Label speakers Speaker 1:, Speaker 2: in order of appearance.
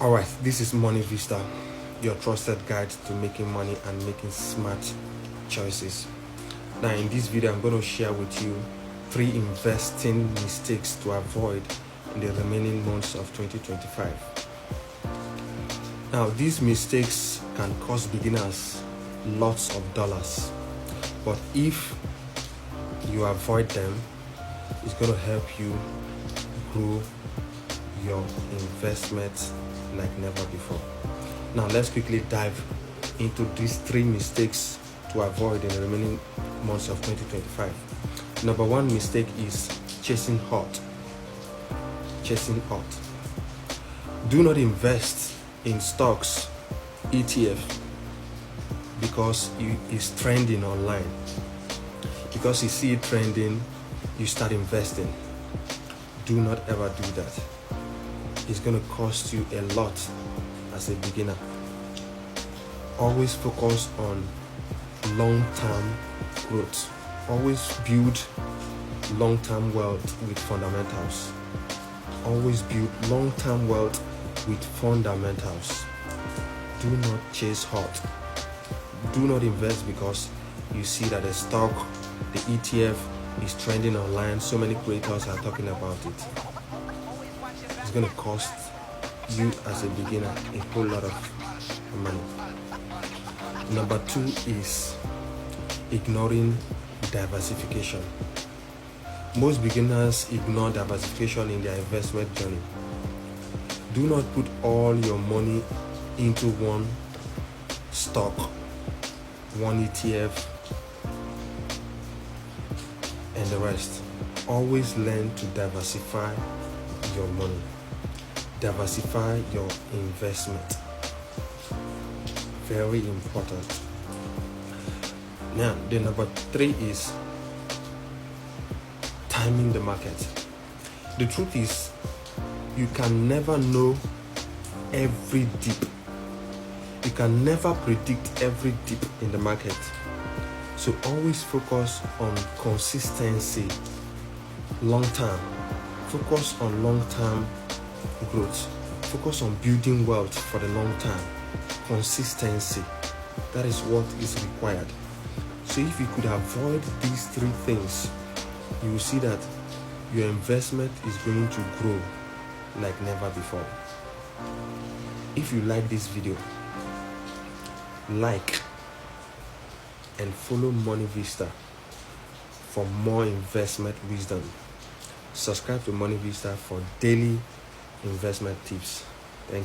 Speaker 1: Alright, this is MoneyVista, your trusted guide to making money and making smart choices. Now in this video, I'm going to share with you 3 investing mistakes to avoid in the remaining months of 2025. Now these mistakes can cost beginners lots of dollars, but if you avoid them, it's going to help you grow your investment like never before. Now let's quickly dive into these 3 mistakes to avoid in the remaining months of 2025. Number 1 mistake is chasing hot. Chasing hot. Do not invest in stocks, ETF, because it is trending online. Because you see it trending, you start investing. Do not ever do that. It's going to cost you a lot as a beginner. Always focus on long-term growth. Always build long-term wealth with fundamentals. Always build long-term wealth with fundamentals. Do not chase hot. Do not invest because you see that the stock, the ETF is trending online. So many creators are talking about it. It's going to cost you as a beginner a whole lot of money. Number 2 is ignoring diversification. Most beginners ignore diversification in their investment journey. Do not put all your money into one stock, one ETF, and the rest. Always learn to diversify your money. Diversify your investment. Very important. Now, the number 3 is timing the market. The truth is, you can never know every dip. You can never predict every dip in the market. So always focus on consistency, long term. Focus on long-term growth. Focus on building wealth for the long term. Consistency. That is what is required. So if you could avoid these 3 things, you will see that your investment is going to grow like never before. If you like this video, like and follow MoneyVista for more investment wisdom. Subscribe to MoneyVista for daily investment tips. Thank you.